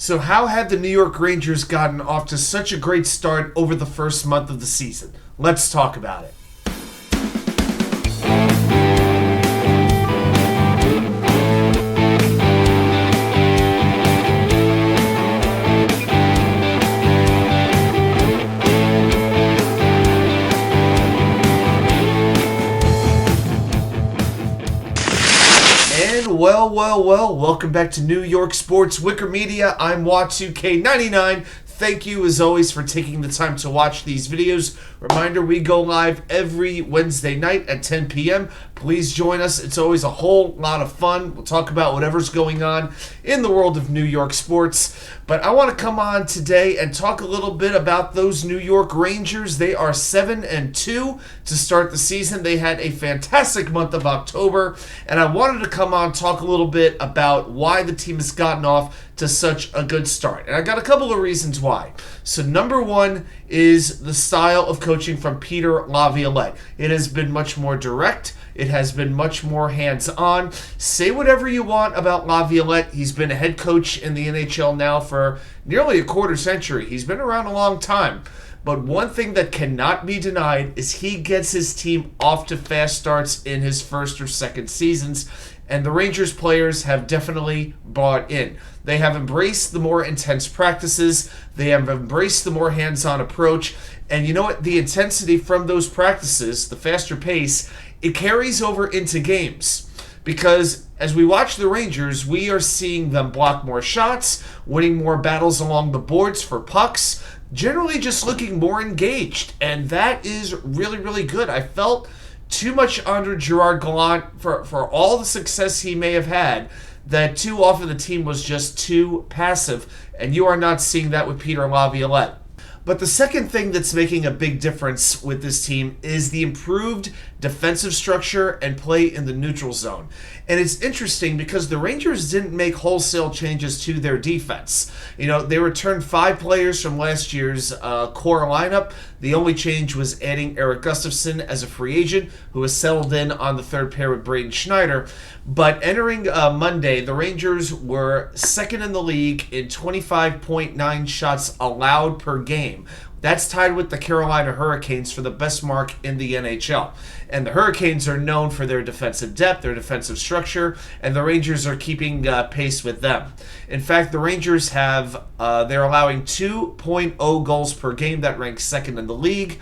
So how have the New York Rangers gotten off to such a great start over the first month of the season? Let's talk about it. Well, welcome back to New York Sports WickerMedia. I'm Wa2K99. Thank you, as always, for taking the time to watch these videos. Reminder, we go live every Wednesday night at 10 p.m. Please join us. It's always a whole lot of fun. We'll talk about whatever's going on in the world of New York sports. But I want to come on today and talk a little bit about those New York Rangers. They are 7-2 to start the season. They had a fantastic month of October. And I wanted to come on and talk a little bit about why the team has gotten off to such a good start. And I got a couple of reasons why. So number one is the style of coaching from peterlaviolette. It has been much more direct. It has been much more hands-on. Say whatever you want about Laviolette. He's been a head coach in the NHL now for nearly a quarter century. He's been around a long time. But one thing that cannot be denied is he gets his team off to fast starts in his first or second seasons. And the Rangers players have definitely bought in. They have embraced the more intense practices. They have embraced the more hands-on approach. And you know what? The intensity from those practices, the faster pace, it carries over into games. Because as we watch the Rangers, we are seeing them block more shots, winning more battles along the boards for pucks, generally just looking more engaged. And that is really, really good. I felt too much under gerardgallant for all the success he may have had, that too often the team was just too passive, and you are not seeing that with peterlaviolette. But the second thing that's making a big difference with this team is the improved defensive structure and play in the neutral zone. And it's interesting because the Rangers didn't make wholesale changes to their defense. You know, they returned 5 players from last year's core lineup. The only change was adding erikgustafsson as a free agent, who has settled in on the third pair with bradenschneider. But entering Monday, the Rangers were second in the league in 25.9 shots allowed per game. That's tied with the Carolina Hurricanes for the best mark in the NHL. And the Hurricanes are known for their defensive depth, their defensive structure, and the Rangers are keeping pace with them. In fact, the Rangers they're allowing 2.0 goals per game. That ranks second in the league.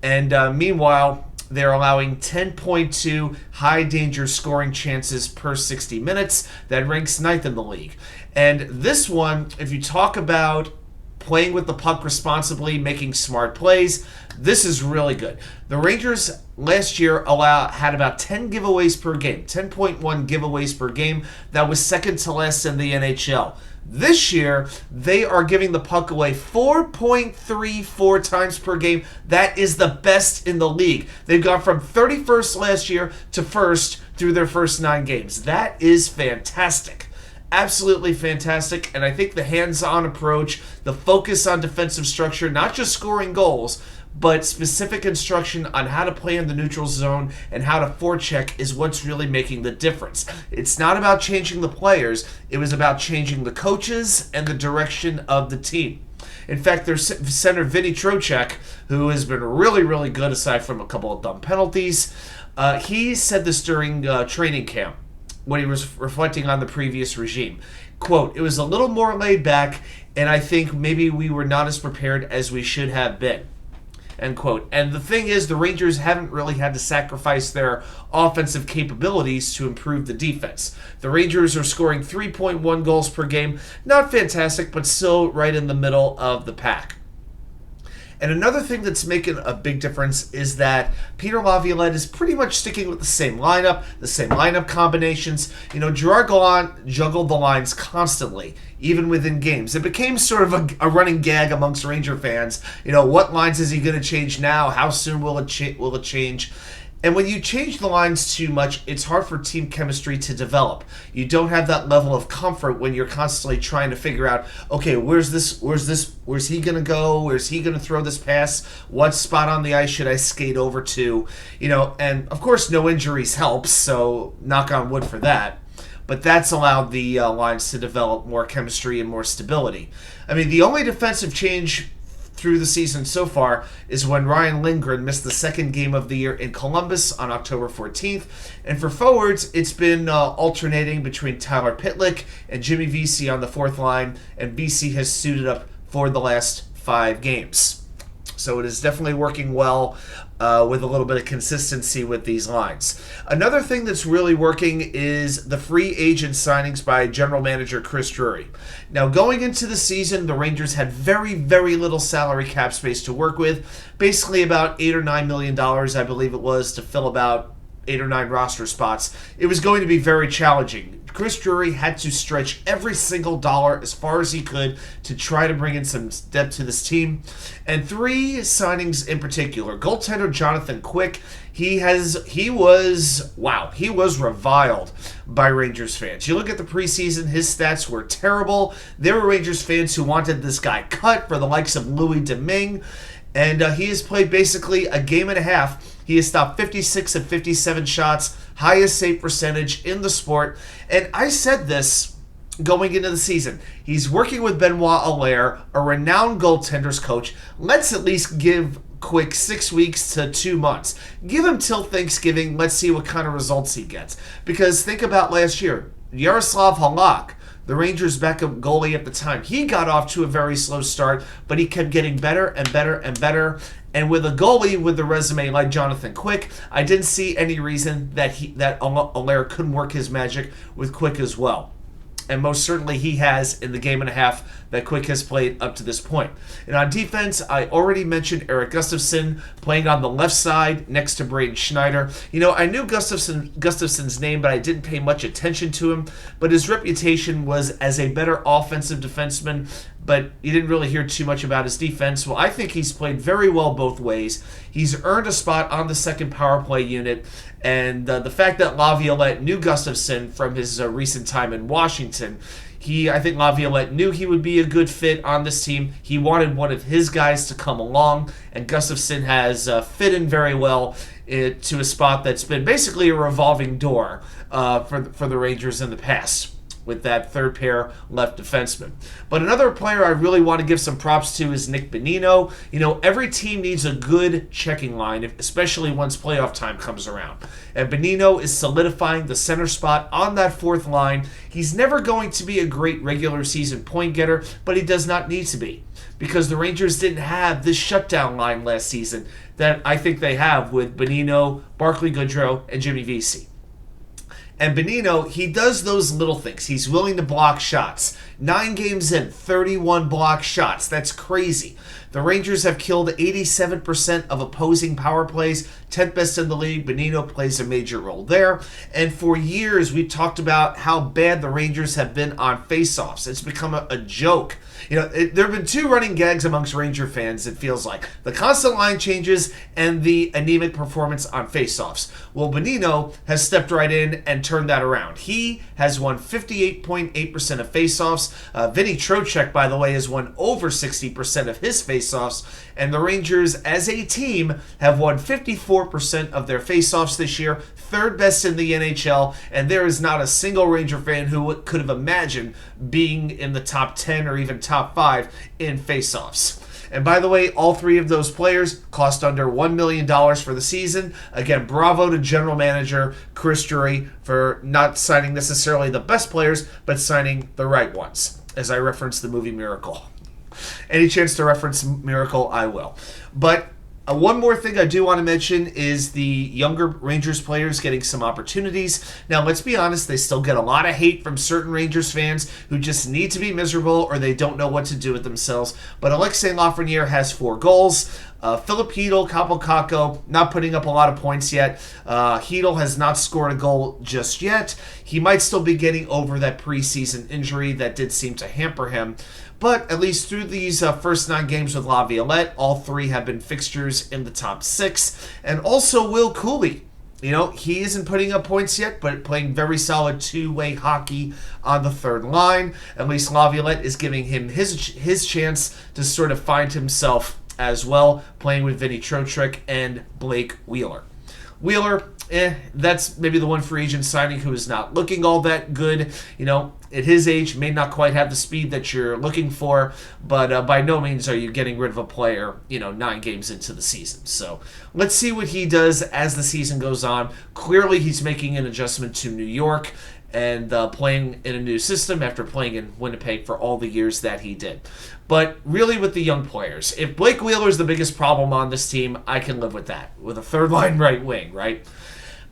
And meanwhile, they're allowing 10.2 high danger scoring chances per 60 minutes. That ranks ninth in the league. And this one, if you talk about playing with the puck responsibly, making smart plays, this is really good. The Rangers last year had about 10 giveaways per game, 10.1 giveaways per game. That was second to last in the NHL. This year, they are giving the puck away 4.34 times per game. That is the best in the league. They've gone from 31st last year to first through their first 9 games. That is fantastic. Absolutely fantastic. And I think the hands-on approach, the focus on defensive structure, not just scoring goals, but specific instruction on how to play in the neutral zone and how to forecheck is what's really making the difference. It's not about changing the players. It was about changing the coaches and the direction of the team. In fact, their center, Vinny Trocheck, who has been really, really good aside from a couple of dumb penalties, he said this during training camp when he was reflecting on the previous regime. Quote, "It was a little more laid back, and I think maybe we were not as prepared as we should have been." End quote. And the thing is, the Rangers haven't really had to sacrifice their offensive capabilities to improve the defense. The Rangers are scoring 3.1 goals per game. Not fantastic, but still right in the middle of the pack. And another thing that's making a big difference is that peterlaviolette is pretty much sticking with the same lineup combinations. You know, gerardgallant juggled the lines constantly, even within games. It became sort of a running gag amongst Ranger fans. You know, what lines is he going to change now? How soon will it change? And when you change the lines too much, it's hard for team chemistry to develop. You don't have that level of comfort when you're constantly trying to figure out, okay, where's he going to go? Where's he going to throw this pass? What spot on the ice should I skate over to? You know, and of course no injuries helps, so knock on wood for that. but that's allowed the lines to develop more chemistry and more stability. I mean, the only defensive change through the season so far is when Ryan Lindgren missed the second game of the year in Columbus on October 14th. And for forwards, it's been alternating between Tyler Pitlick and Jimmy Vesey on the fourth line, and Vesey has suited up for the last 5 games. So it is definitely working well with a little bit of consistency with these lines. Another thing that's really working is the free agent signings by general manager Chris Drury. Now, going into the season, the Rangers had very, very little salary cap space to work with, basically about $8 or $9 million, I believe it was, to fill about 8 or 9 roster spots. It was going to be very challenging. Chris Drury had to stretch every single dollar as far as he could to try to bring in some depth to this team. And 3 signings in particular. Goaltender Jonathan Quick, he was reviled by Rangers fans. You look at the preseason, his stats were terrible. There were Rangers fans who wanted this guy cut for the likes of Louis Domingue. And he has played basically a game and a half. He has stopped 56 of 57 shots, highest save percentage in the sport. And I said this going into the season. He's working with Benoitallaire, a renowned goaltenders coach. Let's at least give Quick 6 weeks to 2 months. Give him till Thanksgiving. Let's see what kind of results he gets. Because think about last year. Yaroslav Halak, the Rangers' backup goalie at the time, he got off to a very slow start, but he kept getting better and better and better. And with a goalie with a resume like Jonathan Quick, I didn't see any reason that Allaire couldn't work his magic with Quick as well. And most certainly he has in the game and a half that Quick has played up to this point. And on defense, I already mentioned Erikgustafsson playing on the left side next to Bradenschneider. You know, I knew Gustafsson's name, but I didn't pay much attention to him. But his reputation was as a better offensive defenseman, but you didn't really hear too much about his defense. Well, I think he's played very well both ways. He's earned a spot on the second power play unit, and the fact that Laviolette knew Gustafsson from his recent time in Washington, I think Laviolette knew he would be a good fit on this team. He wanted one of his guys to come along, and Gustafsson has fit in very well to a spot that's been basically a revolving door for the Rangers in the past, with that third pair left defenseman. But another player I really want to give some props to is Nick Bonino. You know, every team needs a good checking line, especially once playoff time comes around. And Bonino is solidifying the center spot on that fourth line. He's never going to be a great regular season point getter, but he does not need to be, because the Rangers didn't have this shutdown line last season that I think they have with Bonino, Barclay Goodrow, and Jimmy Vesey. And Bonino, he does those little things. He's willing to block shots. 9 games in, 31 block shots. That's crazy. The Rangers have killed 87% of opposing power plays, 10th best in the league. Bonino plays a major role there. And for years, we've talked about how bad the Rangers have been on faceoffs. It's become a joke. You know, there have been 2 running gags amongst Ranger fans, it feels like. The constant line changes and the anemic performance on faceoffs. Well, Bonino has stepped right in and turned that around. He has won 58.8% of faceoffs. Vinny Trocheck, by the way, has won over 60% of his faceoffs. And the Rangers, as a team, have won 54% of their faceoffs this year, 3rd best in the NHL, and there is not a single Ranger fan who could have imagined being in the top 10 or even top 5 in faceoffs. And by the way, all 3 of those players cost under $1 million for the season. Again, bravo to general manager Chris Drury for not signing necessarily the best players, but signing the right ones, as I referenced the movie Miracle. Any chance to reference Miracle, I will. But one more thing I do want to mention is the younger Rangers players getting some opportunities. Now, let's be honest, they still get a lot of hate from certain Rangers fans who just need to be miserable or they don't know what to do with themselves. But Alexislafreniere has 4 goals. Philip Hedl, Kaapo Kakko, not putting up a lot of points yet. Hedl has not scored a goal just yet. He might still be getting over that preseason injury that did seem to hamper him. But at least through these first 9 games with Laviolette, all 3 have been fixtures in the top 6. And also Will Cooley. You know, he isn't putting up points yet, but playing very solid 2-way hockey on the 3rd line. At least Laviolette is giving him his chance to sort of find himself as well, playing with Vinny Trocheck and blakewheeler. Wheeler, That's maybe the one free agent signing who is not looking all that good. At his age, may not quite have the speed that you're looking for, but by no means are you getting rid of a player, 9 games into the season. So let's see what he does as the season goes on. Clearly, he's making an adjustment to New York and playing in a new system after playing in Winnipeg for all the years that he did. But really with the young players, if Blakewheeler is the biggest problem on this team, I can live with that, with a third-line right wing, right?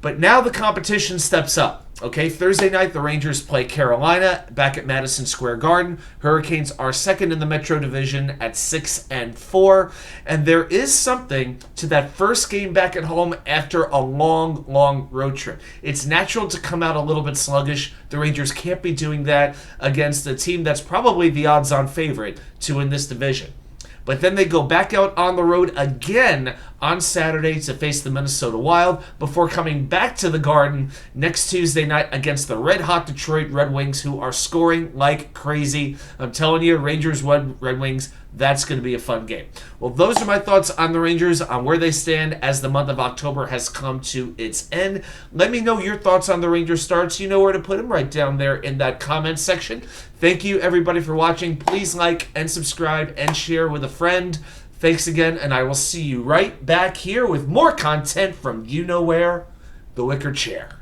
But now the competition steps up. Okay, Thursday night, the Rangers play Carolina back at Madison Square Garden. Hurricanes are second in the Metro Division at 6-4. And there is something to that first game back at home after a long, long road trip. It's natural to come out a little bit sluggish. The Rangers can't be doing that against a team that's probably the odds-on favorite to win this division. But then they go back out on the road again on Saturday to face the Minnesota Wild before coming back to the Garden next Tuesday night against the red-hot Detroit Red Wings, who are scoring like crazy. I'm telling you, Rangers Red Wings, that's going to be a fun game. Well, those are my thoughts on the Rangers, on where they stand as the month of October has come to its end. Let me know your thoughts on the Rangers starts. You know where to put them, right down there in that comment section. Thank you, everybody, for watching. Please like and subscribe and share with a friend. Thanks again, and I will see you right back here with more content from you know where, the Wicker Chair.